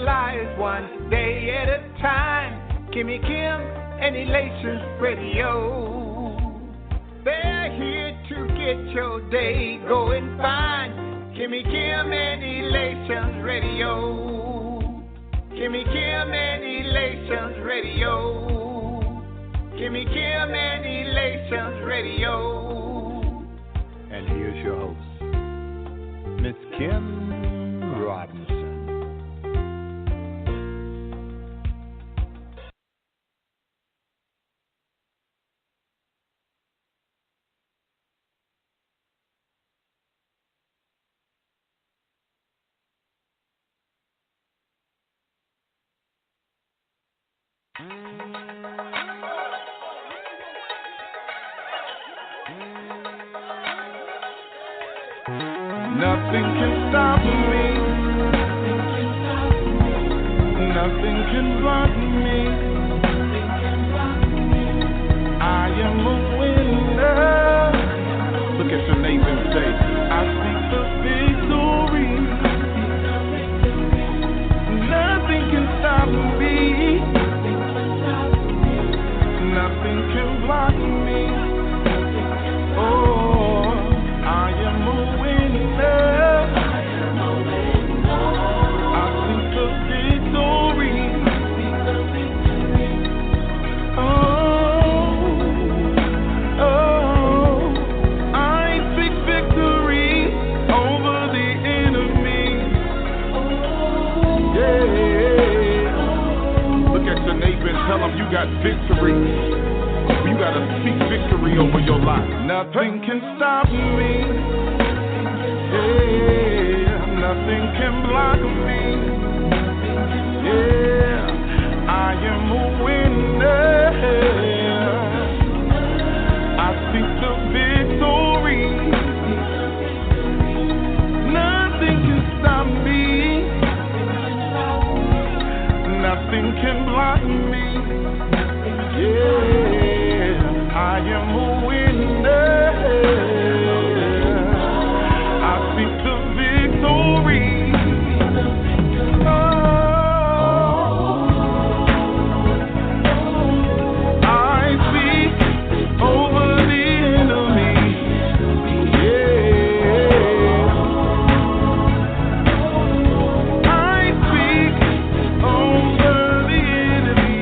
lives one day at a time. Kimmy Kim and Elations Radio. They're here to get your day going fine. Kimmy Kim and Elations Radio. Kimmy Kim and Elations Radio. Kimmy Kim and Elations Radio. And here's your host, Miss Kim Robinson. Nothing can stop me. Nothing can block me. I am a winner. Look at your neighbor and say, I seek the victory. Nothing can stop me. Nothing can block me. Oh, I am a winner. I seek the victory. Oh, I seek victory over the enemy. Yeah. Look at your neighbor and tell him you got victory. You gotta speak victory over your life. Nothing can stop me. Yeah, nothing can block me. Yeah, I am a winner. I seek the victory. Nothing can stop me. Nothing can block me. Yeah, I am a winner. I seek the victory. Oh, I speak over the enemy. Yeah, I speak over the enemy.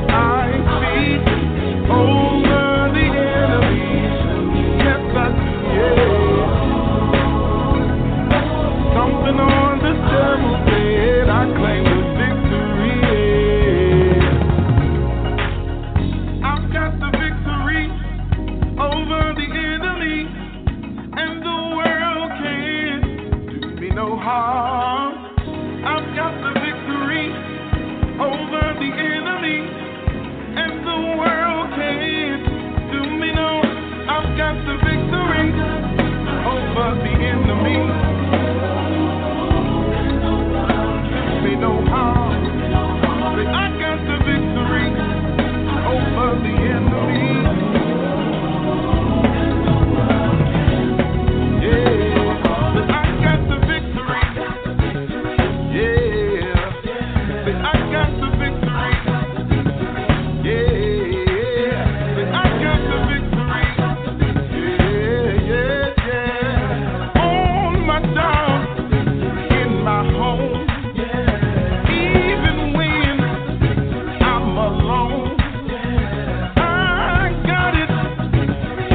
I speak over the enemy. Yes, I do, yeah. Something on the devil's head, I claim the victory, yeah. I've got the victory over the enemy, and the world can't do me no harm. I've got the victory over the enemy, and the world can't do me no. I've got the victory over the enemy. Do me no harm. Say, I got the victory over the enemy. Yeah, say, I got the victory. Yeah, say, I got the victory. Yeah, say, I got the victory. Yeah, yeah, yeah. On my job, in my home, even when I'm alone, I got it. I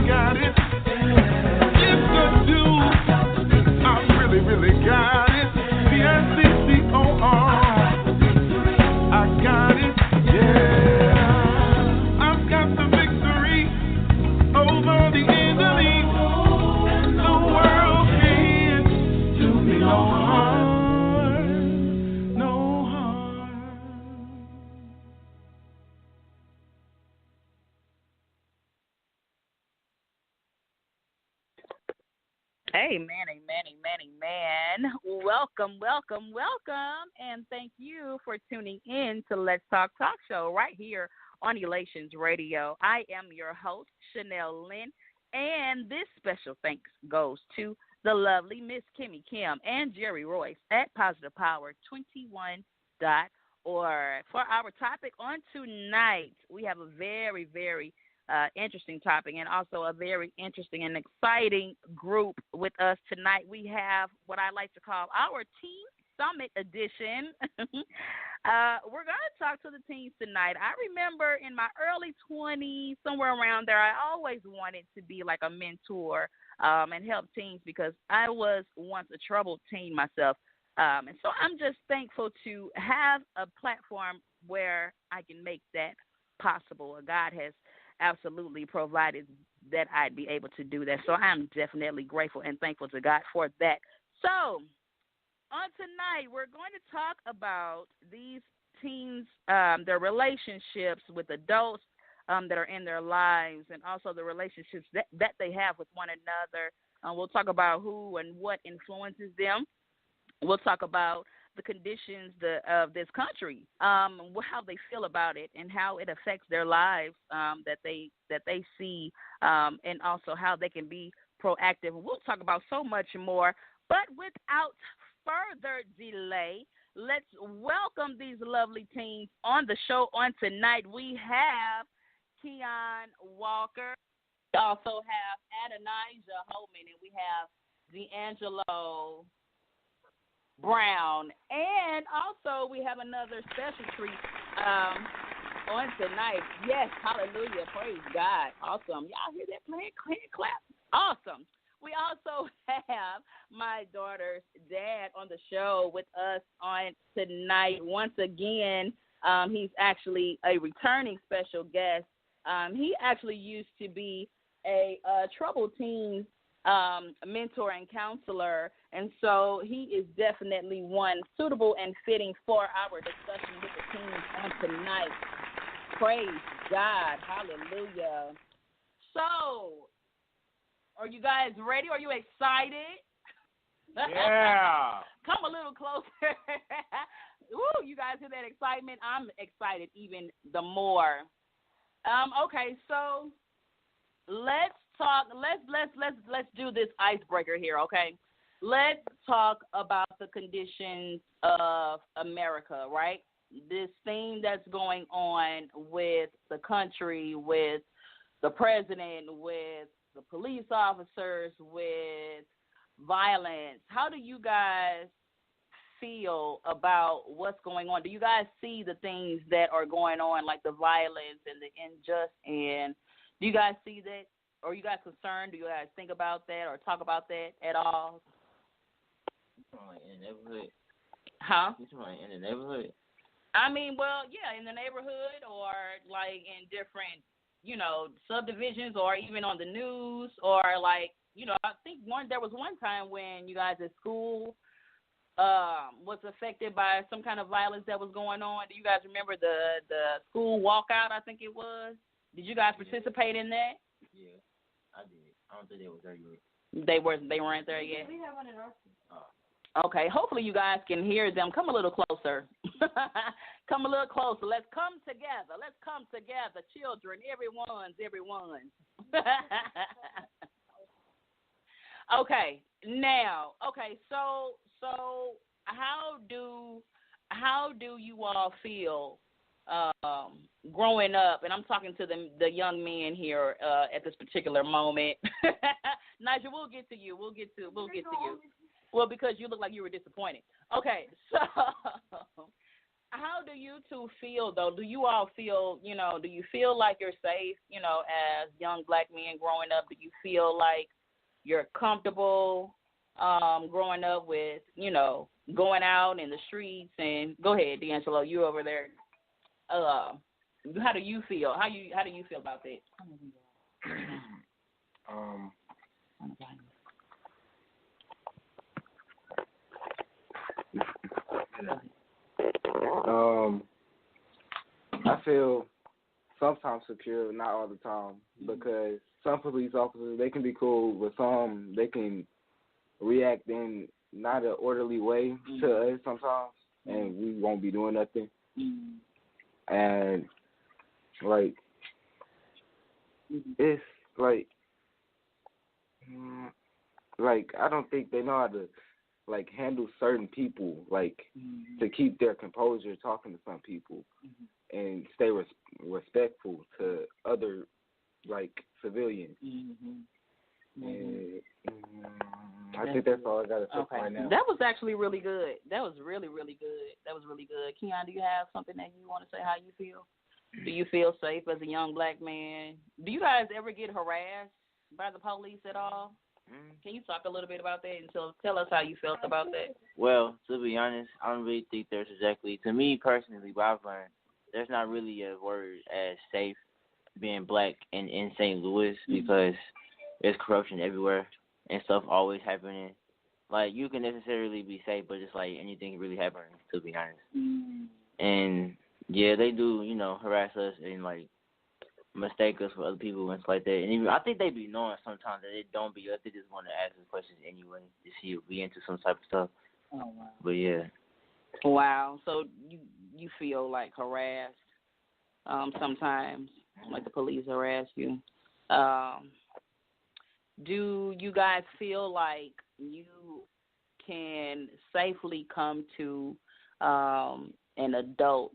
got it. Yes, I do. I really, really got it. Victor. I got it. Yeah. I've got the victory over the enemy. The world can't do me no harm. No harm. Amen, amen, amen, amen. Welcome, welcome, welcome, and thank you for tuning in to Let's Talk Show right here on Elations Radio. I am your host, Chanel Lynn, And this special thanks goes to the lovely Miss Kimmy Kim and Jerry Royce at Positive Power 21.org. For our topic on tonight, we have a very, very interesting topic and also a very interesting and exciting group with us tonight. We have what I like to call our Teen Summit edition. We're going to talk to the teens tonight. I remember in my early 20s, somewhere around there, I always wanted to be like a mentor and help teens because I was once a troubled teen myself. And so I'm just thankful to have a platform where I can make that possible. God has absolutely provided that I'd be able to do that. So I'm definitely grateful and thankful to God for that. So on tonight, we're going to talk about these teens, their relationships with adults that are in their lives, and also the relationships that they have with one another. We'll talk about who and what influences them. We'll talk about the conditions of this country, how they feel about it, and how it affects their lives that they see, and also how they can be proactive. We'll talk about so much more. But without further delay, let's welcome these lovely teens on the show on tonight. We have Keon Walker. We also have Adonijah Holman, and we have D'Angelo Brown. And also we have another special treat on tonight. Yes, hallelujah, praise God. Awesome. Y'all hear that playing? Clap. Awesome. We also have my daughter's dad on the show with us on tonight. Once again, he's actually a returning special guest. He actually used to be a troubled teen mentor and counselor, and so he is definitely one suitable and fitting for our discussion with the teens on tonight. Praise God. Hallelujah. So, are you guys ready? Are you excited? Yeah. Come a little closer. Woo, you guys hear that excitement? I'm excited even the more. Okay, so let's talk. Let's do this icebreaker here, okay? Let's talk about the conditions of America, right? This thing that's going on with the country, with the president, with the police officers, with violence. How do you guys feel about what's going on? Do you guys see the things that are going on, like the violence and the injustice? And do you guys see that? Or are you guys concerned? Do you guys think about that or talk about that at all? In the neighborhood? Huh? You talking in the neighborhood? I mean, well, yeah, in the neighborhood or like in different, subdivisions or even on the news or like, I think there was one time when you guys at school was affected by some kind of violence that was going on. Do you guys remember the school walkout, I think it was? Did you guys participate in that? Yeah, I did. I don't think they was there yet. They weren't there yet? We have one in our school. Okay, hopefully you guys can hear them. Come a little closer. Come a little closer. Let's come together. Let's come together. Children, everyone. Okay, now, so how do you all feel growing up? And I'm talking to the young men here at this particular moment. Nigel, we'll get to you. We'll get to you. Well, because you look like you were disappointed. Okay, so how do you two feel, though? Do you all feel, do you feel like you're safe, as young black men growing up? Do you feel like you're comfortable growing up with, going out in the streets? And go ahead, D'Angelo, you over there. How do you feel? How do you feel about that? I feel sometimes secure, not all the time, because some police officers, they can be cool, but some, they can react in not an orderly way to us sometimes, and we won't be doing nothing. And, like, it's, like, like I don't think they know how to like handle certain people, like to keep their composure talking to some people and stay respectful to other like civilians. And, I think that's all I got to say right now. That was actually really good. That was really, really good. That was really good. Keon, do you have something that you want to say how you feel? Do you feel safe as a young black man? Do you guys ever get harassed by the police at all? Can you talk a little bit about that and tell us how you felt about that? Well, to be honest, I don't really think there's exactly, to me personally, what I've learned, there's not really a word as safe being black in St. Louis because there's corruption everywhere and stuff always happening. Like, you can necessarily be safe, but it's like anything can really happen, to be honest. And, yeah, they do, harass us and, like, mistake us for other people and stuff like that. And even, I think they be knowing sometimes that it don't be us. They just want to ask us questions anyway to see if we into some type of stuff. Oh, wow. But, yeah. Wow. So you feel, like, harassed sometimes, like the police harass you. Do you guys feel like you can safely come to an adult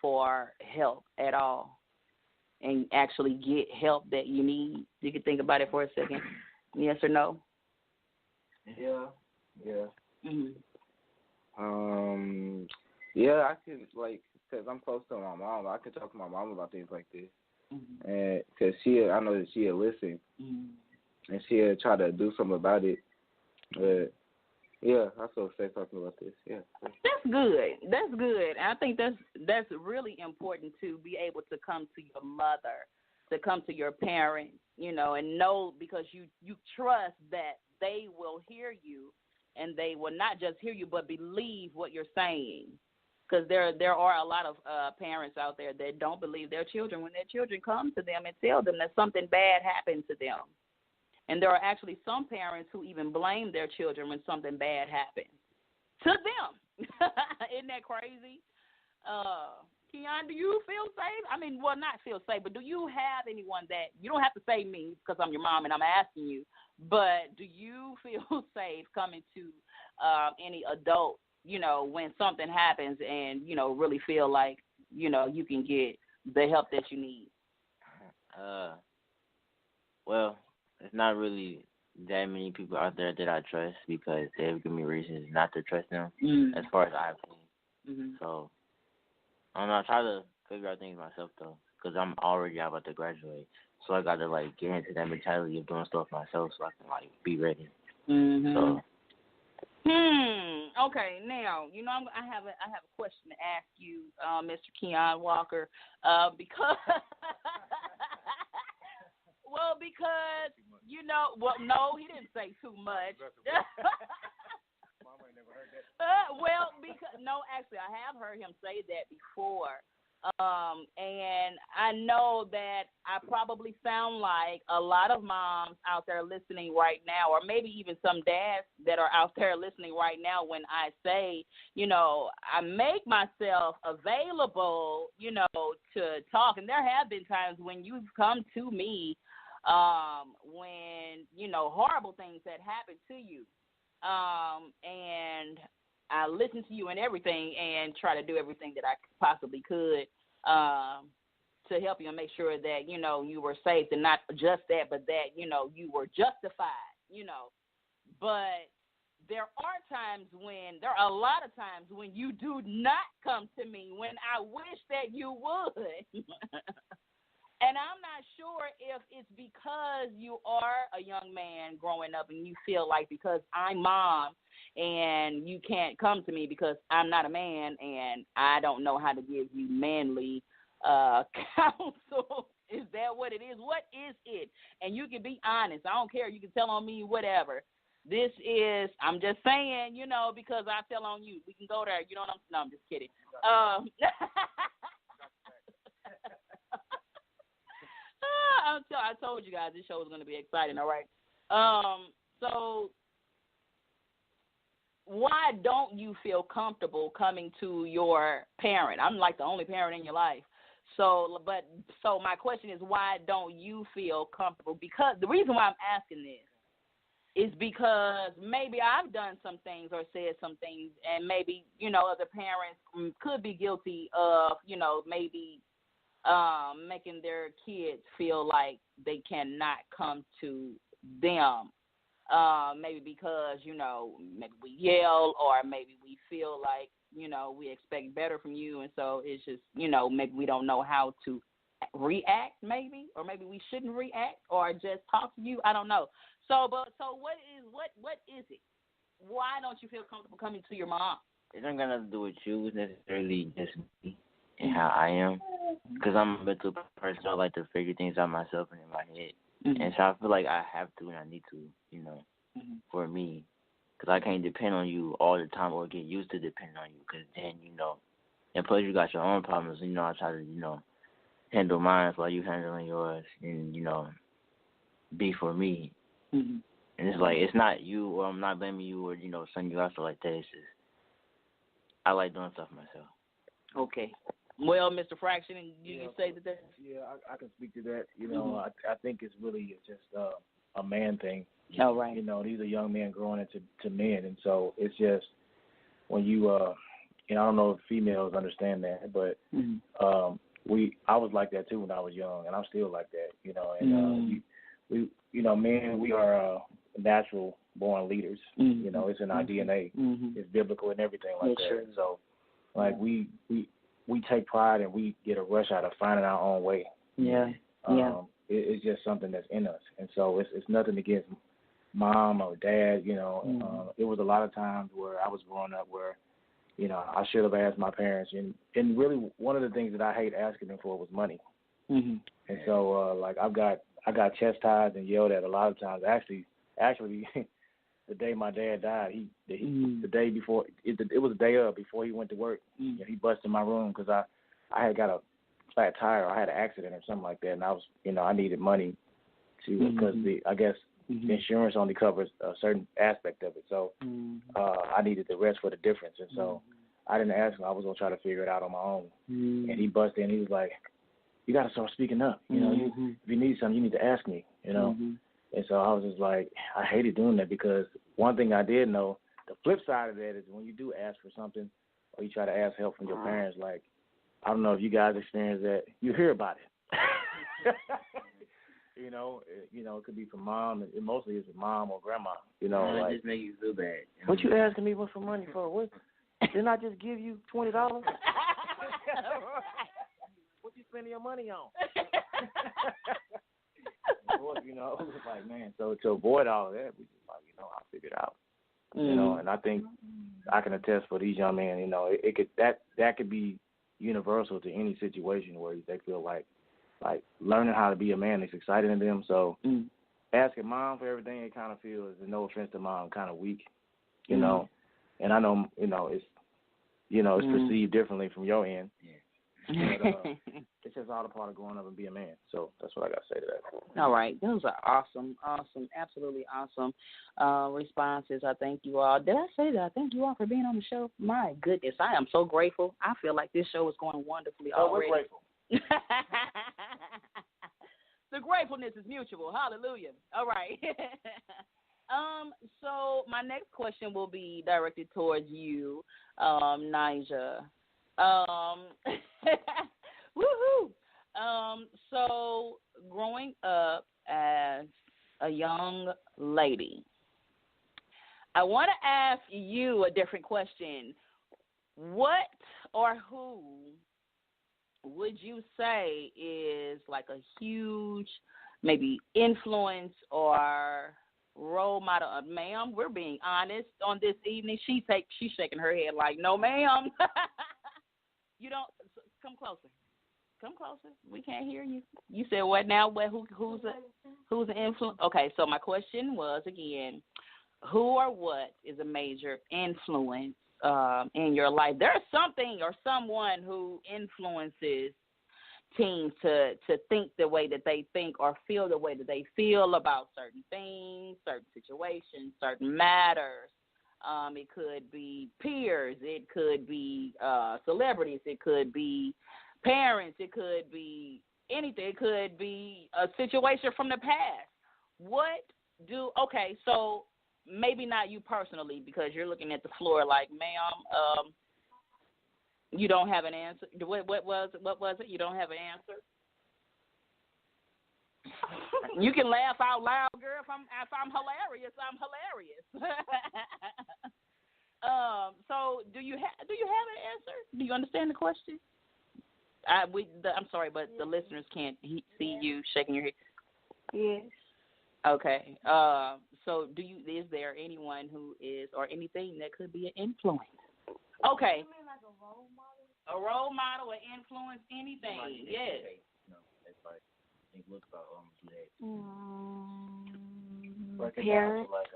for help at all and actually get help that you need? You can think about it for a second. Yes or no? Yeah. Yeah, I can, like, because I'm close to my mom. I can talk to my mom about things like this. And because I know that she'll listen. And she'll try to do something about it. But, yeah, I feel safe talking about this. Yeah. That's good. That's good. I think that's really important to be able to come to your mother, to come to your parents, and know because you trust that they will hear you and they will not just hear you but believe what you're saying. Because there are a lot of parents out there that don't believe their children when their children come to them and tell them that something bad happened to them. And there are actually some parents who even blame their children when something bad happens to them. Isn't that crazy? Keon, do you feel safe? I mean, well, not feel safe, but do you have anyone that, you don't have to say me because I'm your mom and I'm asking you, but do you feel safe coming to any adult, when something happens and, really feel like, you can get the help that you need? Well, there's not really that many people out there that I trust because they've given me reasons not to trust them as far as I've seen. So, I don't know, I try to figure out things myself, though, because I'm already about to graduate. So I got to, like, get into that mentality of doing stuff myself so I can, like, be ready. So. Okay, now, I have a question to ask you, Mr. Keon Walker, because... Well, because, no, he didn't say too much. Mama ain't never heard that. Well, because, no, actually, I have heard him say that before. And I know that I probably sound like a lot of moms out there listening right now, or maybe even some dads that are out there listening right now when I say, I make myself available, to talk. And there have been times when you've come to me when, horrible things had happened to you. And I listen to you and everything and try to do everything that I possibly could to help you and make sure that, you were safe, and not just that, but that, you were justified, But there are a lot of times when you do not come to me when I wish that you would. And I'm not sure if it's because you are a young man growing up and you feel like because I'm mom and you can't come to me because I'm not a man and I don't know how to give you manly counsel. Is that what it is? What is it? And you can be honest. I don't care. You can tell on me whatever. This is, I'm just saying, because I tell on you. We can go there. No, I'm just kidding. I told you guys this show was going to be exciting, all right? So why don't you feel comfortable coming to your parent? I'm like the only parent in your life. So my question is, why don't you feel comfortable? Because the reason why I'm asking this is because maybe I've done some things or said some things, and maybe, other parents could be guilty of, maybe making their kids feel like they cannot come to them. Maybe because, maybe we yell, or maybe we feel like, we expect better from you, and so it's just, maybe we don't know how to react, maybe, or maybe we shouldn't react, or just talk to you. I don't know. So what is it? Why don't you feel comfortable coming to your mom? It ain't got nothing to do with you. It's necessarily just me and how I am. Because I'm a mental person. So I like to figure things out myself and in my head. Mm-hmm. And so I feel like I have to and I need to, for me. Because I can't depend on you all the time or get used to depending on you. Because then, and plus you got your own problems. I try to, handle mine while you handling yours. And, be for me. Mm-hmm. And it's like, it's not you, or I'm not blaming you, or, sending you out stuff like that. It's just, I like doing stuff myself. Okay. Well, Mr. Fraction, you say that? Yeah, I can speak to that. I think it's really just a man thing. Oh, right. These are young men growing into men, and so it's just when you, I don't know if females understand that, but I was like that too when I was young, and I'm still like that, and men, we are natural born leaders. It's in our DNA. It's biblical and everything like that. Sure. So, like, we take pride and we get a rush out of finding our own way. Yeah. It's just something that's in us, and so it's nothing against mom or dad. It was a lot of times where I was growing up where, I should have asked my parents, and really one of the things that I hate asking them for was money. And so, like, I got chastised and yelled at a lot of times. Actually, the day my dad died, the day before, it was the day of before he went to work. He busted my room because I had got a flat tire. I had an accident or something like that, and I was, I needed money to because I guess the insurance only covers a certain aspect of it. So I needed the rest for the difference, and so I didn't ask him. I was gonna try to figure it out on my own. And he busted in. He was like, "You got to start speaking up. If you need something, you need to ask me, And so I was just like, I hated doing that because one thing I did know, the flip side of that is when you do ask for something or you try to ask help from your parents, like, I don't know if you guys experience that, you hear about it. It could be from mom. It mostly is mom or grandma, It just make you feel bad. What you asking me for money for? What? Didn't I just give you $20? What you spending your money on? It's like, man, so to avoid all of that, we just like, I'll figure it out. And I think I can attest for these young men, it could that could be universal to any situation where they feel like learning how to be a man is exciting to them. So asking mom for everything, it kind of feels, no offense to mom, kind of weak, And I know, it's it's perceived differently from your end. Yeah. But, it's just all a part of growing up and being a man. So that's what I got to say to that. All right. Those are awesome, absolutely awesome responses. I thank you all. Did I say that? I thank you all for being on the show. My goodness, I am so grateful. I feel like this show is going wonderfully already. We're grateful. The gratefulness is mutual. Hallelujah. All right. So my next question will be directed towards you, Nyjah. Woohoo! So growing up as a young lady, I want to ask you a different question. What or who would you say is like a huge maybe influence or role model? Ma'am, we're being honest on this evening. She's shaking her head like, no, ma'am. You don't come closer. Come closer. We can't hear you. You said what now? What? Who's an influence? Okay, so my question was again, who or what is a major influence in your life? There's something or someone who influences teens to think the way that they think or feel the way that they feel about certain things, certain situations, certain matters. It could be peers. It could be celebrities. It could be parents. It could be anything. It could be a situation from the past. What Okay, so maybe not you personally because you're looking at the floor like, ma'am, you don't have an answer. What was it? You don't have an answer. You can laugh out loud, girl. If I'm hilarious, I'm hilarious. So do you have an answer? Do you understand the question? I'm sorry, but the listeners can't see you shaking your head. Yes. Okay. So is there anyone who is or anything that could be an influence? Okay. You mean like a role model? A role model or influence anything? Yes. That's like they look about today. Parents. Like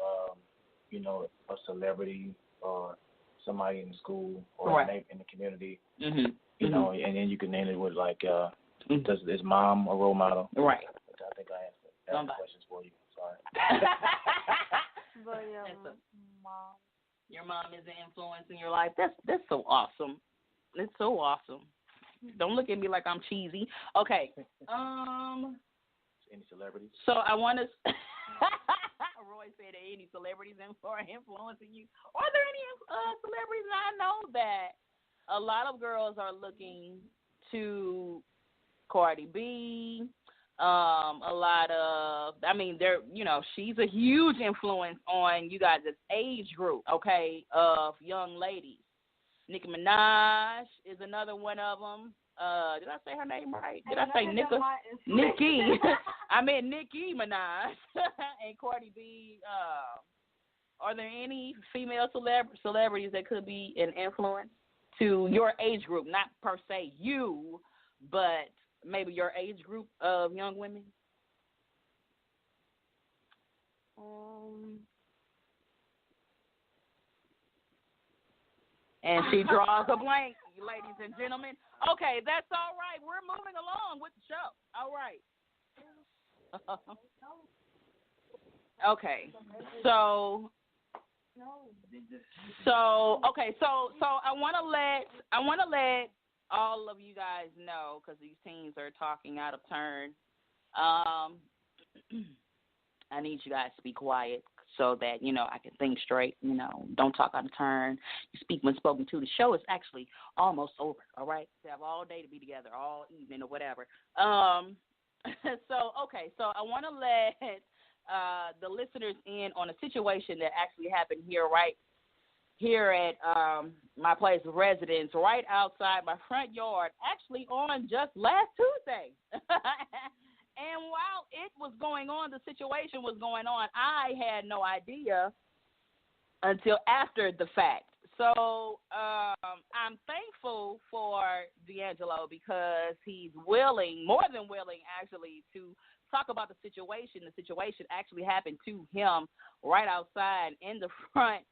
a celebrity or somebody in the school or right. in the community. Mm-hmm. You know, and then you can name it with like is mom a role model? Right. I think I asked the questions for you. Sorry. But mom. Your mom is an influence in your life. That's so awesome. It's so awesome. Don't look at me like I'm cheesy. Okay. Any celebrities? So I want to. Roy said that any celebrities are influencing you. Are there any celebrities? I know that a lot of girls are looking to Cardi B. She's a huge influence on you guys' age group, okay, of young ladies. Nicki Minaj is another one of them. Did I say her name right? Did I say Nicki? I meant Nicki Minaj and Cardi B. Are there any female celebrities that could be an influence to your age group? Not per se you, but maybe your age group of young women? And she draws a blank, ladies and gentlemen. Okay, that's all right. We're moving along with the show. All right. Okay. So I want to let all of you guys know, because these teens are talking out of turn. I need you guys to be quiet so that, I can think straight. Don't talk out of turn. You speak when spoken to. The show is actually almost over, all right? We have all day to be together, all evening or whatever. So I want to let the listeners in on a situation that actually happened here at my place of residence, right outside my front yard, actually on just last Tuesday. And while it was going on, the situation was going on, I had no idea until after the fact. So I'm thankful for D'Angelo because he's willing, more than willing actually, to talk about the situation. The situation actually happened to him right outside in the front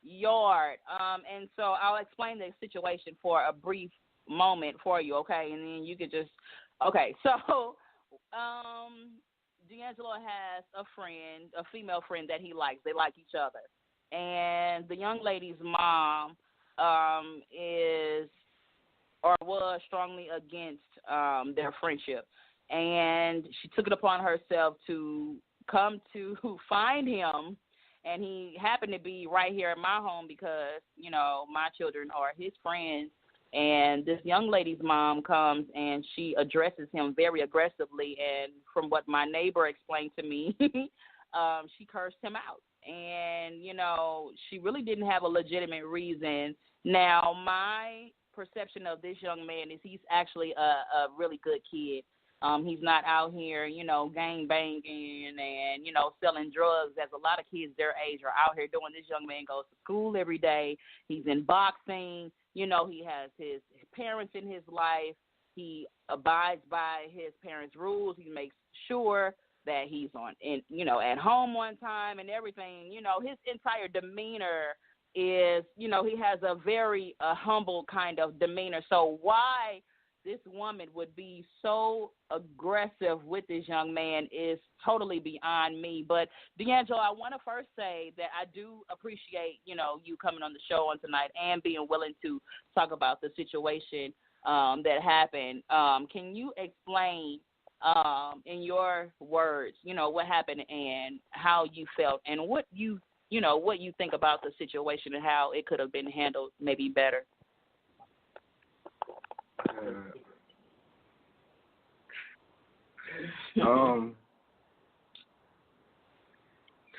yard. And so I'll explain the situation for a brief moment for you, okay? And then you could just, okay, so D'Angelo has a friend, a female friend that he likes. They like each other. And the young lady's mom was strongly against their friendship. And she took it upon herself to come to find him. And he happened to be right here at my home because, my children are his friends. And this young lady's mom comes and she addresses him very aggressively. And from what my neighbor explained to me, she cursed him out. And, she really didn't have a legitimate reason. Now, my perception of this young man is he's actually a really good kid. He's not out here, gang banging and, selling drugs, as a lot of kids their age are out here doing. This young man goes to school every day. He's in boxing. He has his parents in his life. He abides by his parents' rules. He makes sure that he's at home on time and everything. His entire demeanor is, he has a very humble kind of demeanor. So why this woman would be so aggressive with this young man is totally beyond me. But, D'Angelo, I want to first say that I do appreciate, you coming on the show on tonight and being willing to talk about the situation that happened. Can you explain in your words, what happened and how you felt and what what you think about the situation and how it could have been handled maybe better.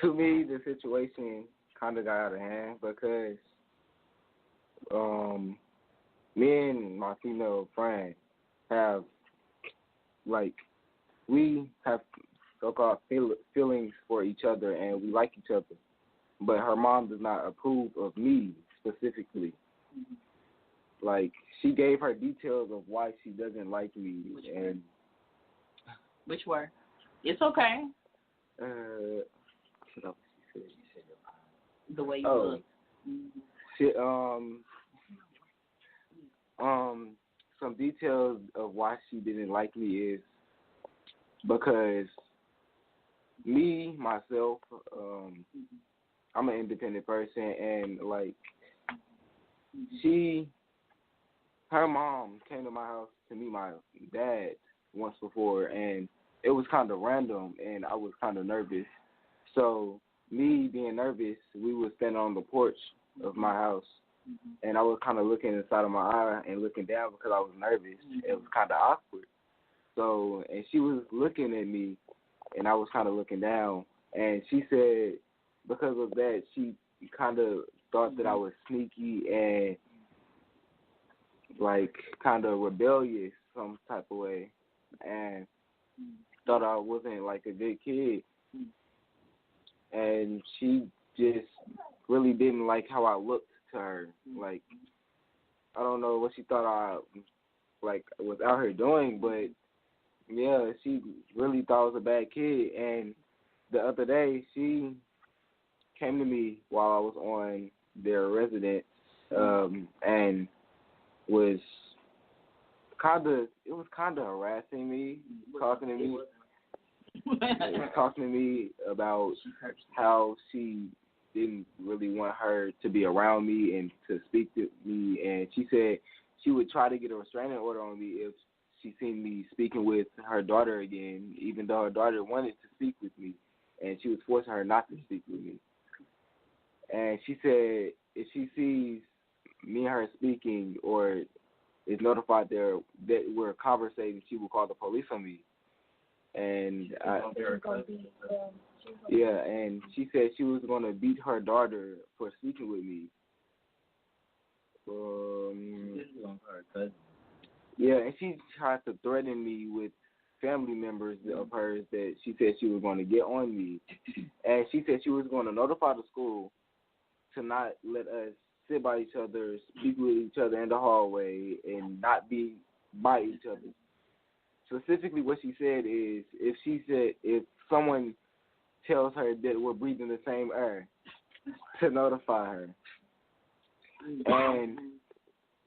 To me, the situation kind of got out of hand because me and my female friend have, we have so-called feelings for each other and we like each other. But her mom does not approve of me specifically. She gave her details of why she doesn't like me. Which were? It's okay. The way you look. She, some details of why she didn't like me is because me, myself, I'm an independent person, and her mom came to my house to meet my dad once before, and it was kind of random, and I was kind of nervous. So me being nervous, we would stand on the porch of my house, and I was kind of looking inside of my eye and looking down because I was nervous. It was kind of awkward. So, and she was looking at me, and I was kind of looking down, and she said because of that, she kind of thought that I was sneaky and kind of rebellious some type of way, and thought I wasn't a good kid. And she just really didn't like how I looked to her. I don't know what she thought I was out here doing, but yeah, she really thought I was a bad kid. And the other day, she came to me while I was on their residence, and was kind of harassing me, talking to me about how she didn't really want her to be around me and to speak to me, and she said she would try to get a restraining order on me if she seen me speaking with her daughter again, even though her daughter wanted to speak with me, and she was forcing her not to speak with me. And she said if she sees me and her speaking or is notified that we're conversating, she will call the police on me. And and she said she was going to beat her daughter for speaking with me. And she tried to threaten me with family members of hers that she said she was going to get on me. And she said she was going to notify the school to not let us sit by each other, speak with each other in the hallway, and not be by each other. Specifically, what she said is, if someone tells her that we're breathing the same air, to notify her. And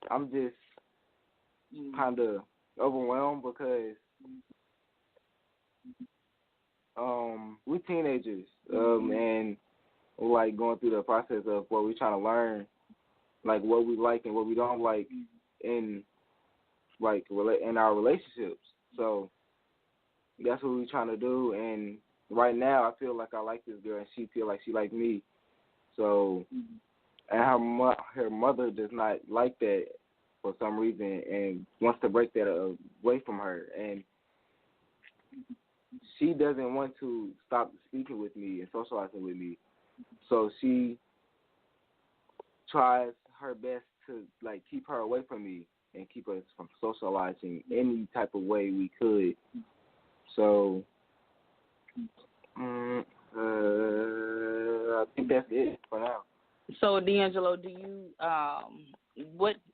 I'm just kind of overwhelmed because we're teenagers, and going through the process of what we're trying to learn, what we like and what we don't like in in our relationships. So that's what we're trying to do. And right now, I feel like I like this girl, and she feel like she like me. So, and her mother does not like that for some reason, and wants to break that away from her. And she doesn't want to stop speaking with me and socializing with me. So she tries her best to keep her away from me and keep us from socializing any type of way we could. So I think that's it for now. So D'Angelo, do you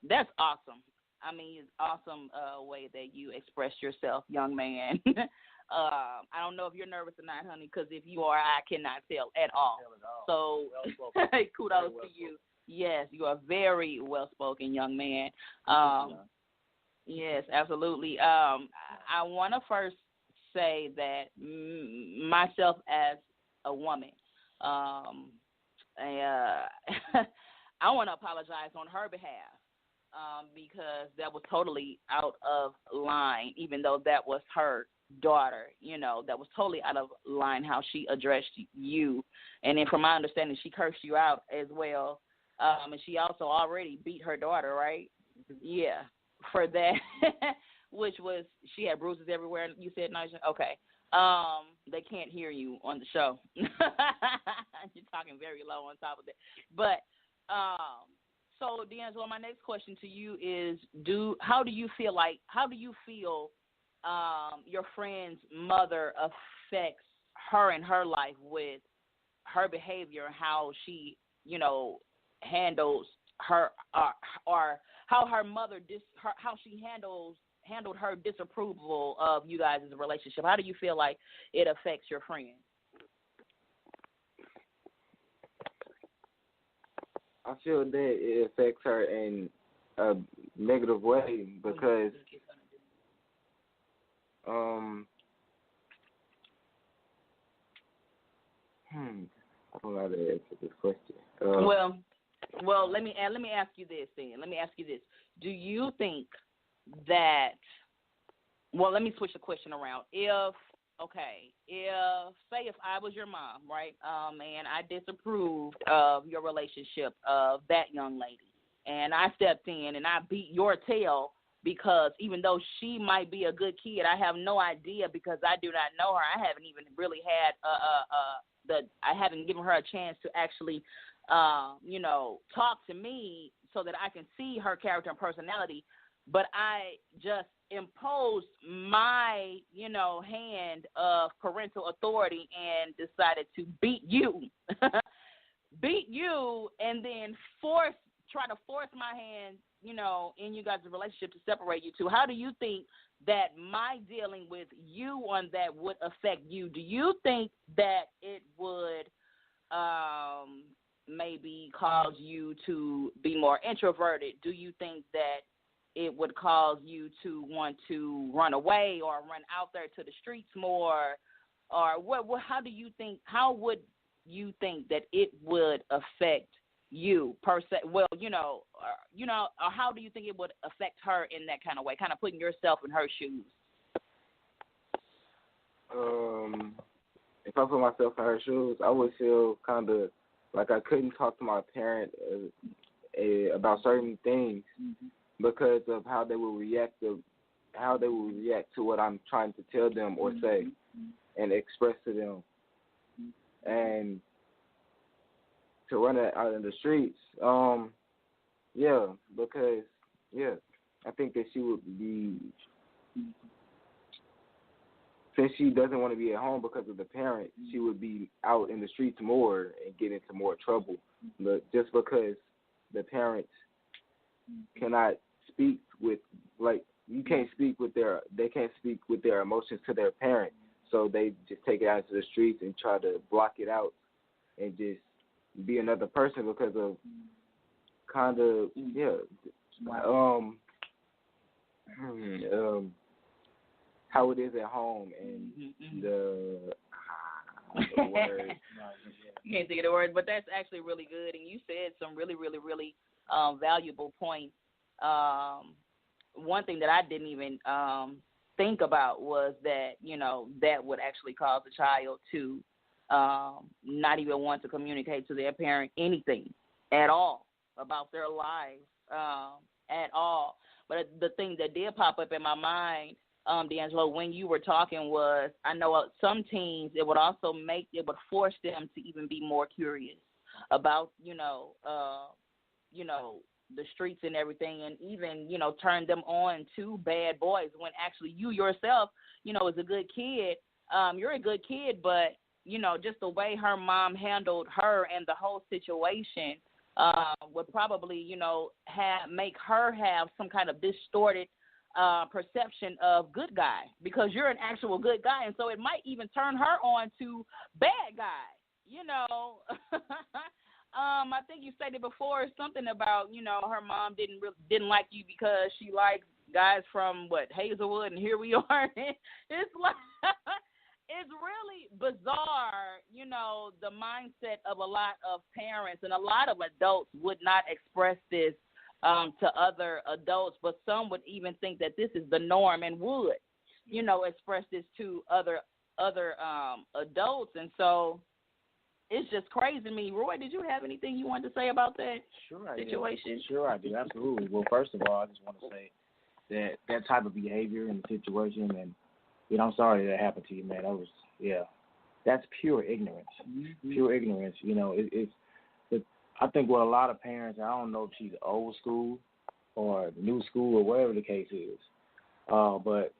that's awesome. I mean, it's awesome way that you express yourself, young man. I don't know if you're nervous or not, honey, because if you are, I cannot tell at all. So kudos to you. Yes, you are a very well-spoken young man. Yes, absolutely. I want to first say that myself as a woman, I want to apologize on her behalf because that was totally out of line, even though that was her daughter, that was totally out of line how she addressed you. And then from my understanding, she cursed you out as well. And she also already beat her daughter, right? Yeah, for that, which was she had bruises everywhere. You said, Nisha? Okay. They can't hear you on the show. You're talking very low on top of that. But so D'Angelo, my next question to you is: how do you feel your friend's mother affects her in her life with her behavior, how she, handles her, or how her mother how she handled her disapproval of you guys' relationship? How do you feel like it affects your friend? I feel that it affects her in a negative way because I don't know how to answer this question. Well, let me ask you this then. Do you think that? Well, let me switch the question around. If I was your mom, right, and I disapproved of your relationship of that young lady, and I stepped in and I beat your tail because even though she might be a good kid, I have no idea because I do not know her. I haven't even really had I haven't given her a chance to actually, talk to me so that I can see her character and personality. But I just imposed my, hand of parental authority and decided to beat you, and then try to force my hand, in you guys' relationship to separate you two. How do you think that my dealing with you on that would affect you? Do you think that it would maybe cause you to be more introverted? Do you think that it would cause you to want to run away or run out there to the streets more? Or how would you think that it would affect you per se? Well, or how do you think it would affect her in that kind of way, kind of putting yourself in her shoes? If I put myself in her shoes, I would feel kind of like I couldn't talk to my parent about certain things because of how they will react to what I'm trying to tell them or say and express to them. And to run it out in the streets, I think that she would be, since she doesn't want to be at home because of the parents, she would be out in the streets more and get into more trouble. But just because the parents cannot speak with, they can't speak with their emotions to their parent, so they just take it out into the streets and try to block it out and just be another person because of how it is at home and the word. You can't think of the word, but that's actually really good. And you said some really, really, really valuable points. One thing that I didn't even think about was that, that would actually cause a child to not even want to communicate to their parent anything at all about their lives at all. But the thing that did pop up in my mind, D'Angelo, when you were talking was, I know some teens, it would force them to even be more curious about, the streets and everything, and even, turn them on to bad boys when actually you yourself, is a good kid. You're a good kid, but, just the way her mom handled her and the whole situation would probably, make her have some kind of distorted perception of good guy, because you're an actual good guy, and so it might even turn her on to bad guy. I think you stated before something about her mom didn't like you because she likes guys from Hazelwood, and here we are. It's like it's really bizarre, the mindset of a lot of parents, and a lot of adults would not express this to other adults, but some would even think that this is the norm and would. express this to other adults, and so it's just crazy to me. Roy, did you have anything you wanted to say about that situation? Sure, I do. Absolutely. Well, first of all, I just want to say that type of behavior in the situation, and I'm sorry that happened to you, man. That's pure ignorance. Mm-hmm. Pure ignorance. I think what a lot of parents, I don't know if she's old school or new school or whatever the case is, but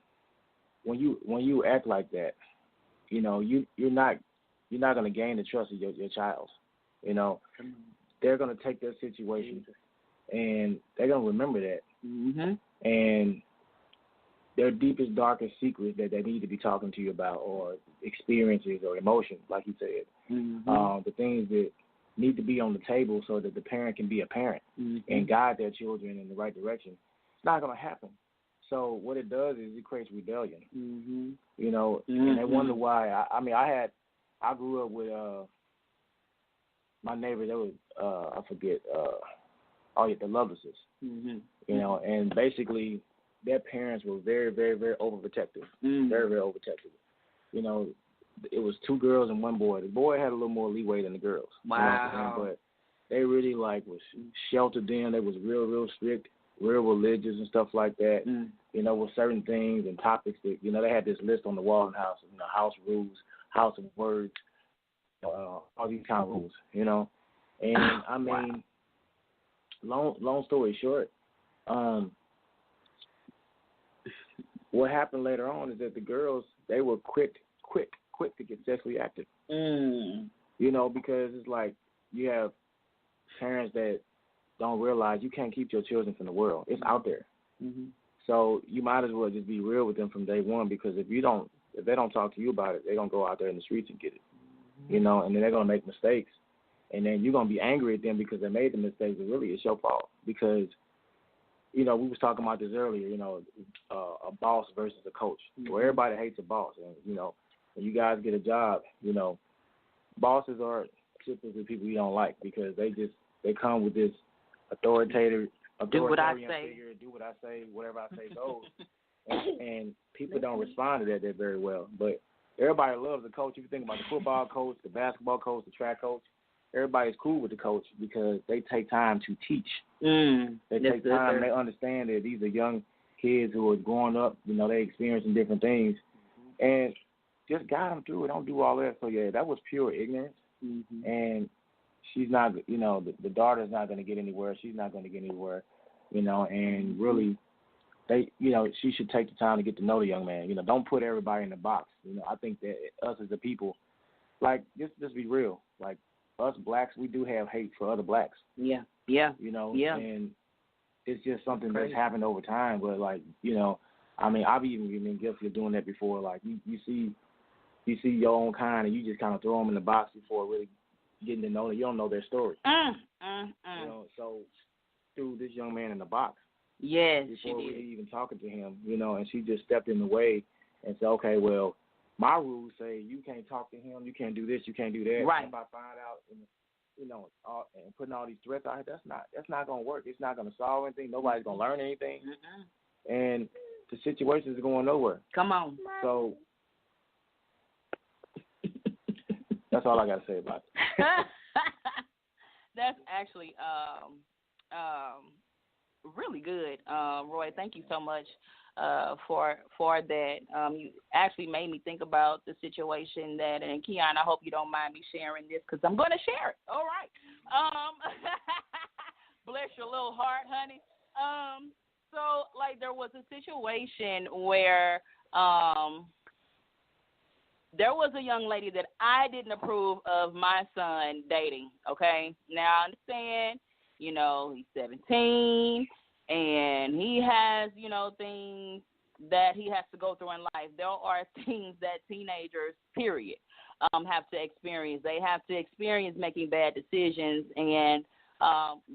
when you act like that, you're not going to gain the trust of your child. They're going to take their situation and they're going to remember that. Mm-hmm. And their deepest, darkest secrets that they need to be talking to you about, or experiences or emotions, like you said. Mm-hmm. The things that need to be on the table so that the parent can be a parent and guide their children in the right direction. It's not going to happen. So what it does is it creates rebellion. Mm-hmm. And they wonder why. I grew up with my neighbor. That was I forget. The Lovelaces. Mm-hmm. And basically their parents were very, very, very overprotective. Mm-hmm. Very, very overprotective. It was 2 girls and 1 boy. The boy had a little more leeway than the girls. Wow. But they really was sheltered them. They was real, real strict, real religious and stuff like that. Mm. With certain things and topics that they had this list on the wall in the house. House rules, house of words, all these kind of rules. And long story short, what happened later on is that the girls, they were quick to get sexually active. Mm. Because it's like you have parents that don't realize you can't keep your children from the world. It's out there. Mm-hmm. So you might as well just be real with them from day one, because if they don't talk to you about it, they're going to go out there in the streets and get it. Mm-hmm. And then they're going to make mistakes. And then you're going to be angry at them because they made the mistakes, but really it's your fault. Because, we was talking about this earlier, a boss versus a coach. Mm-hmm. Well, everybody hates a boss. And, when you guys get a job, bosses are typically people you don't like, because they come with this authoritarian figure, do what I say, whatever I say goes. and people don't respond to that very well. But everybody loves the coach. If you think about the football coach, the basketball coach, the track coach, everybody's cool with the coach because they take time to teach. They take time. They understand that these are young kids who are growing up. They experiencing different things. And just guide them through it. Don't do all that. So, that was pure ignorance. Mm-hmm. And she's not, the daughter's not going to get anywhere. She's not going to get anywhere, and really, she should take the time to get to know the young man. Don't put everybody in the box. I think that us as the people, like, just be real. Like, us blacks, we do have hate for other blacks. Yeah. Yeah. And it's just something that's happened over time. But, like, I've even been guilty of doing that before. Like, you see your own kind, and you just kind of throw them in the box before really getting to know them. You don't know their story. So threw this young man in the box. Yes, before we even talking to him, and she just stepped in the way and said, okay, well, my rules say you can't talk to him, you can't do this, you can't do that. Right. If I find out, and putting all these threats out here, that's not going to work. It's not going to solve anything. Nobody's going to learn anything. Mm-hmm. And the situation is going nowhere. Come on. So that's all I got to say about it. That's actually really good, Roy. Thank you so much for that. You actually made me think about the situation and Keon, I hope you don't mind me sharing this because I'm going to share it. All right. Bless your little heart, honey. So, like, there was a situation where there was a young lady that I didn't approve of my son dating, okay? Now, I understand, he's 17, and he has, things that he has to go through in life. There are things that teenagers, period, have to experience. They have to experience making bad decisions and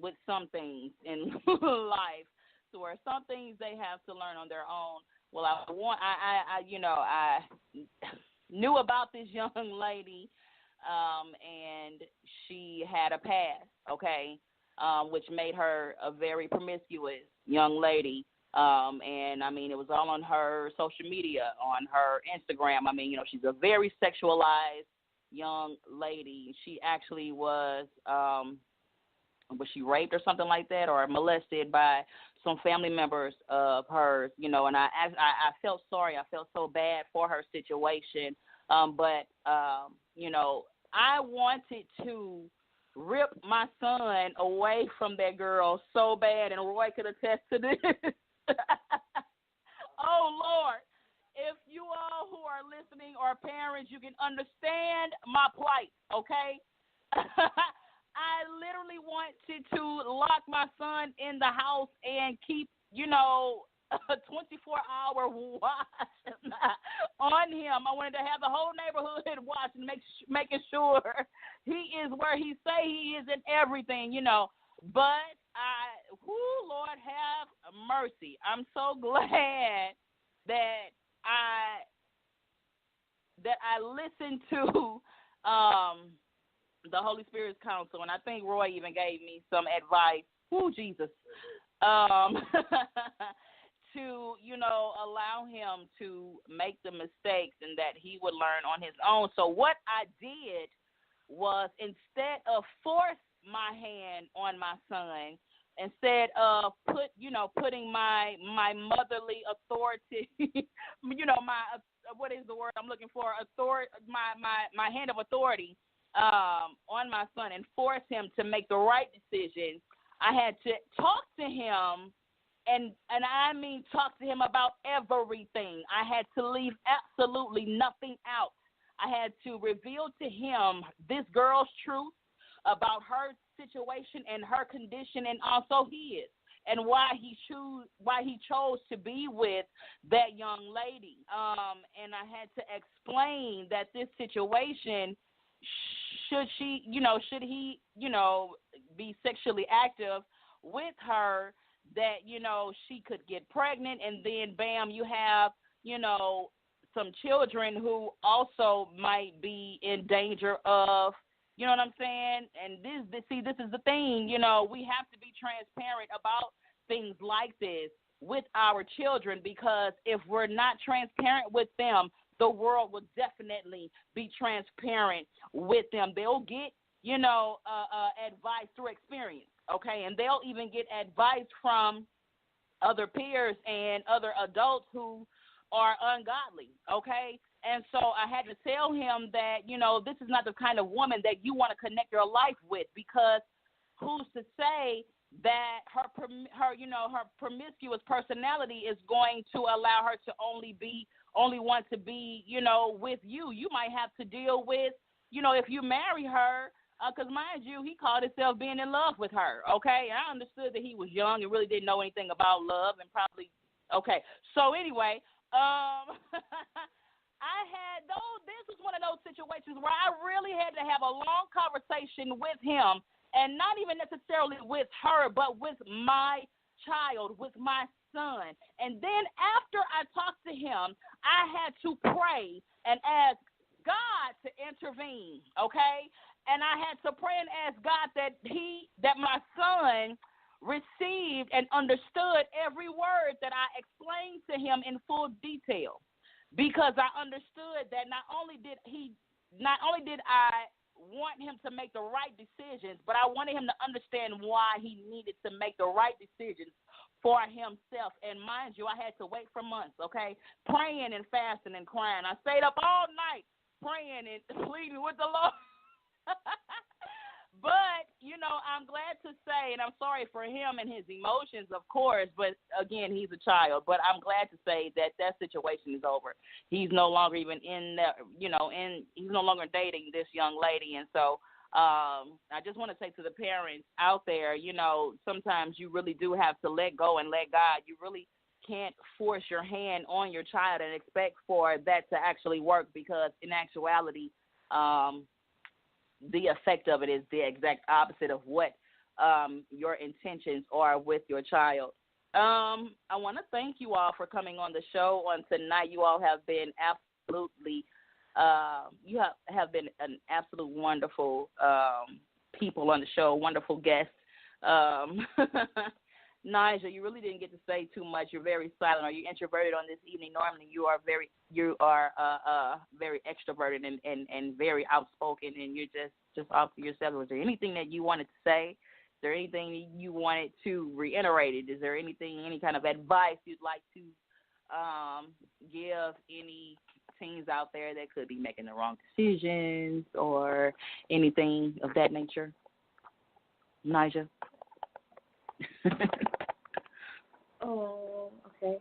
with some things in life. So where some things they have to learn on their own. Well, I knew about this young lady, and she had a past, okay, which made her a very promiscuous young lady. And I mean, it was all on her social media, on her Instagram. I mean, she's a very sexualized young lady. She actually was she raped or something like that, or molested by some family members of hers, and I felt sorry. I felt so bad for her situation. But I wanted to rip my son away from that girl so bad, and Roy could attest to this. Oh, Lord. If you all who are listening are parents, you can understand my plight, okay? I literally wanted to lock my son in the house and keep, a 24-hour watch on him. I wanted to have the whole neighborhood watching, making sure he is where he say he is in everything, But Lord have mercy. I'm so glad that I listened to the Holy Spirit's counsel, and I think Roy even gave me some advice. Jesus. To, allow him to make the mistakes and that he would learn on his own. So what I did was, instead of force my hand on my son, instead of putting my motherly authority, my what is the word I'm looking for? My hand of authority on my son and force him to make the right decision. I had to talk to him, and I mean talk to him about everything. I had to leave absolutely nothing out. I had to reveal to him this girl's truth about her situation and her condition, and also his, and why he chose to be with that young lady. And I had to explain that this situation, should he, be sexually active with her, that, she could get pregnant, and then bam, you have, some children who also might be in danger of, you know what I'm saying? And this is the thing, we have to be transparent about things like this with our children, because if we're not transparent with them, the world will definitely be transparent with them. They'll get, advice through experience, okay? And they'll even get advice from other peers and other adults who are ungodly, okay? And so I had to tell him that, this is not the kind of woman that you want to connect your life with, because who's to say that her promiscuous personality is going to allow her to only want to be, with you. You might have to deal with, if you marry her, because mind you, he called himself being in love with her, okay? And I understood that he was young and really didn't know anything about love, and probably, okay. So anyway, this was one of those situations where I really had to have a long conversation with him, and not even necessarily with her, but with my child, with my son. And then after I talked to him, I had to pray and ask God to intervene, okay? And I had to pray and ask God that my son received and understood every word that I explained to him in full detail, because I understood that not only did I want him to make the right decisions, but I wanted him to understand why he needed to make the right decisions for himself. And mind you, I had to wait for months, okay, praying and fasting and crying. I stayed up all night praying and pleading with the Lord. But, I'm glad to say, and I'm sorry for him and his emotions, of course, but again, he's a child. But I'm glad to say that situation is over. He's no longer even in he's no longer dating this young lady. And so I just want to say to the parents out there, sometimes you really do have to let go and let God. You really can't force your hand on your child and expect for that to actually work, because in actuality, the effect of it is the exact opposite of what your intentions are with your child. I want to thank you all for coming on the show on tonight. You all have been absolutely, you have been an absolute wonderful people on the show, wonderful guests. Nigel, you really didn't get to say too much. You're very silent. Are you introverted on this evening? Normally, you are very extroverted and very outspoken, and you're just off to yourself. Was there anything that you wanted to say? Is there anything you wanted to reiterate? Is there any kind of advice you'd like to give any teens out there that could be making the wrong decisions or anything of that nature? Nigel? Oh, okay.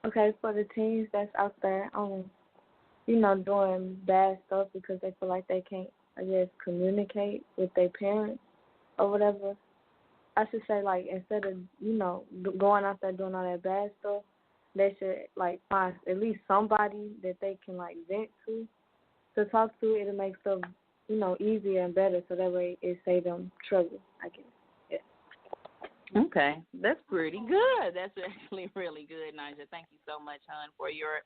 Okay, for the teens that's out there, doing bad stuff because they feel like they can't, I guess, communicate with their parents or whatever. I should say, like, instead of, going out there doing all that bad stuff, they should, like, find at least somebody that they can, like, vent to talk to. It'll make stuff, easier and better, so that way it save them trouble, I guess. Yeah. Okay, that's pretty good. That's actually really good, Nigel. Thank you so much, hon, for your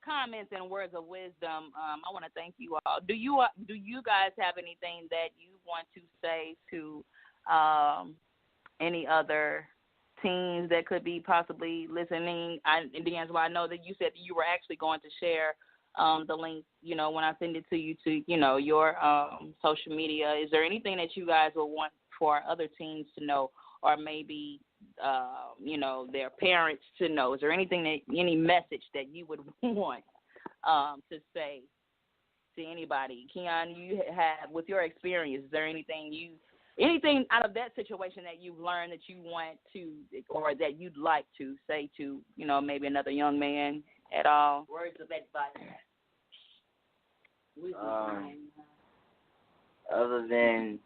comments and words of wisdom. I want to thank you all. Do you guys have anything that you want to say to any other teens that could be possibly listening? D'Angelo, I know that you said that you were actually going to share the link, when I send it to you to, your social media. Is there anything that you guys will want for other teens to know, or maybe, their parents to know? Is there any message that you would want to say to anybody? Keon, you have, with your experience, is there anything out of that situation that you've learned that you want to, or that you'd like to say to, maybe another young man at all? Words of advice. Other than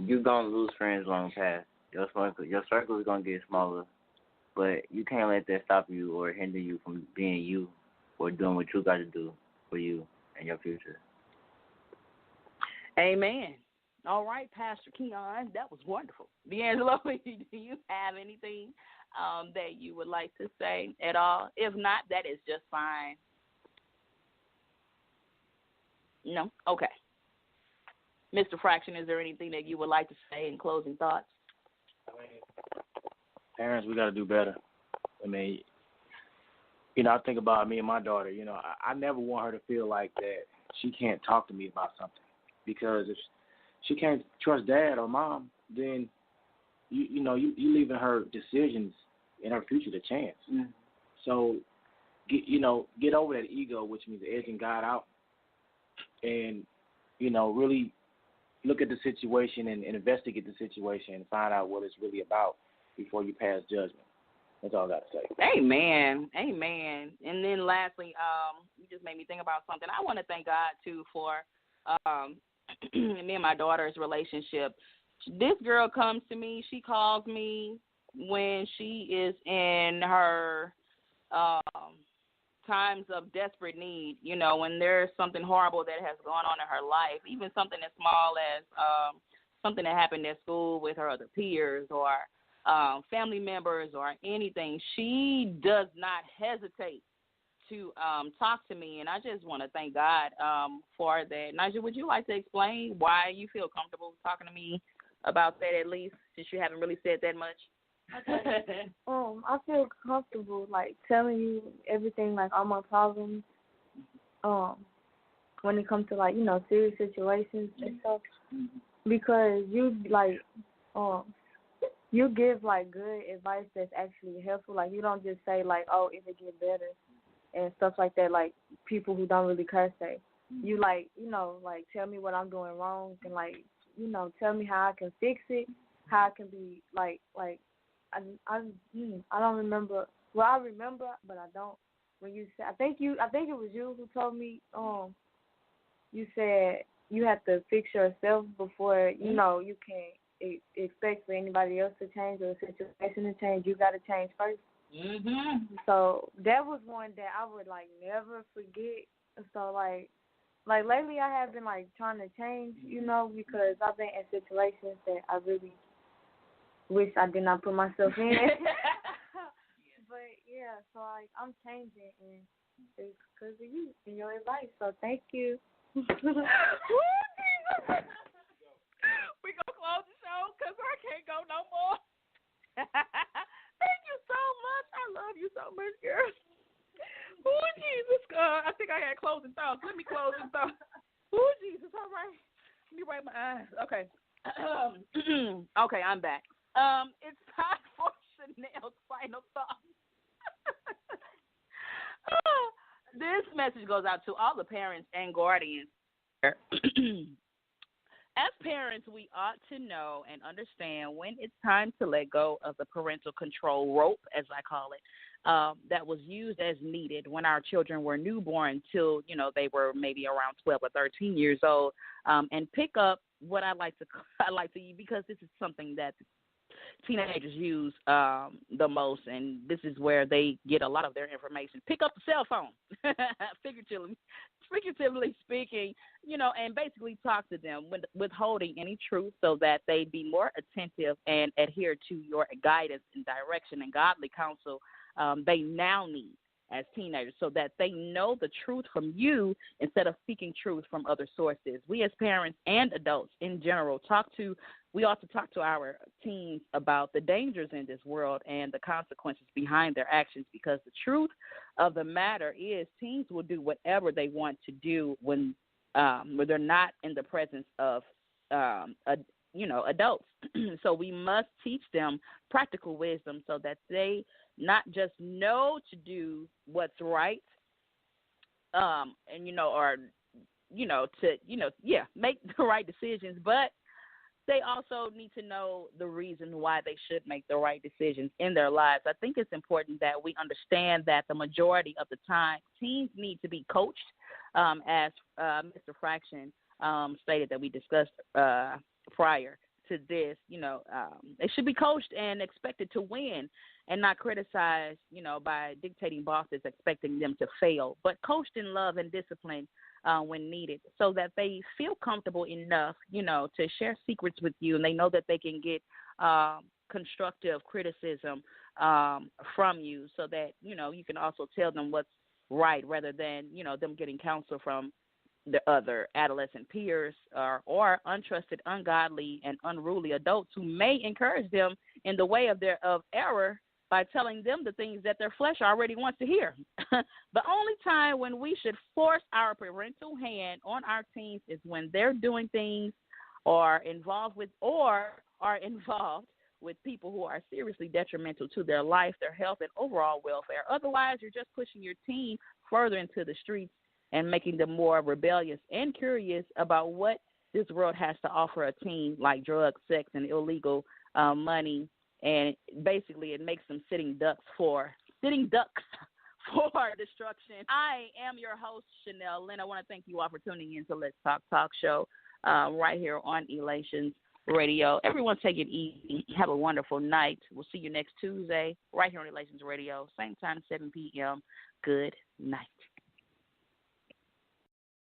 you're gonna lose friends along the path. Your circle is gonna get smaller, but you can't let that stop you or hinder you from being you or doing what you got to do for you and your future. Amen. All right, Pastor Keon, that was wonderful. D'Angelo, do you have anything that you would like to say at all? If not, that is just fine. No? Okay. Mr. Fraction, is there anything that you would like to say in closing thoughts? Parents, we got to do better. I mean, I think about me and my daughter. I never want her to feel like that she can't talk to me about something, because if she can't trust dad or mom, then you leaving her decisions in her future to chance. Mm-hmm. So get over that ego, which means edging God out, and really look at the situation and investigate the situation and find out what it's really about before you pass judgment. That's all I got to say. Amen. Amen. And then lastly, you just made me think about something. I want to thank God, too, for me and my daughter's relationship. This girl comes to me. She calls me when she is in her times of desperate need, when there's something horrible that has gone on in her life, even something as small as something that happened at school with her other peers or family members or anything. She does not hesitate to talk to me, and I just want to thank God for that. Nigel, would you like to explain why you feel comfortable talking to me about that, at least, since you haven't really said that much? I feel comfortable, like, telling you everything, like, all my problems, when it comes to, like, serious situations and stuff, because you, like, you give, like, good advice that's actually helpful. Like, you don't just say, like, oh, if it get better and stuff like that, like, people who don't really care say. You, like, like, tell me what I'm doing wrong and, like, tell me how I can fix it, how I can be, like, I don't remember. Well, I remember, but I don't. When you said, I think it was you who told me. You said you have to fix yourself before you can expect for anybody else to change or a situation to change. You got to change first. Mhm. So that was one that I would like never forget. So like lately I have been like trying to change, because I've been in situations that I really wish I did not put myself in. But yeah, so like I'm changing, and It's because of you and your advice. So thank you. Ooh, Jesus. We gonna close the show because I can't go no more. Thank you so much. I love you so much, girl. Oh, Jesus. I think I had closing thoughts. Let me close this thought. Oh, Jesus. All right. Let me wipe my eyes. Okay. Okay, I'm back. It's time for Chanel's final thoughts. This message goes out to all the parents and guardians. As parents, we ought to know and understand when it's time to let go of the parental control rope, as I call it, that was used as needed when our children were newborn till, they were maybe around 12 or 13 years old, and pick up what I like to because this is something that teenagers use the most, and this is where they get a lot of their information. Pick up the cell phone, figuratively speaking, and basically talk to them withholding any truth so that they be more attentive and adhere to your guidance and direction and godly counsel they now need as teenagers so that they know the truth from you instead of seeking truth from other sources. We as parents and adults in general we ought to talk to our teens about the dangers in this world and the consequences behind their actions, because the truth of the matter is teens will do whatever they want to do when they're not in the presence of adults. So we must teach them practical wisdom so that they not just know to do what's right, make the right decisions, but they also need to know the reason why they should make the right decisions in their lives. I think it's important that we understand that the majority of the time, teens need to be coached, as Mr. Fraction stated that we discussed prior to this. They should be coached and expected to win and not criticized, by dictating bosses expecting them to fail, but coached in love and discipline when needed so that they feel comfortable enough, to share secrets with you, and they know that they can get constructive criticism from you so that, you can also tell them what's right rather than, them getting counsel from the other adolescent peers or untrusted, ungodly, and unruly adults who may encourage them in the way of error by telling them the things that their flesh already wants to hear. The only time when we should force our parental hand on our teens is when they're doing things or are involved with people who are seriously detrimental to their life, their health, and overall welfare. Otherwise, you're just pushing your teen further into the streets and making them more rebellious and curious about what this world has to offer a teen, like drugs, sex, and illegal money. And basically, it makes them sitting ducks for destruction. I am your host, Chanel Lynn. I want to thank you all for tuning in to Let's Talk Show right here on Elations Radio. Everyone take it easy. Have a wonderful night. We'll see you next Tuesday right here on Elations Radio. Same time, 7 p.m. Good night.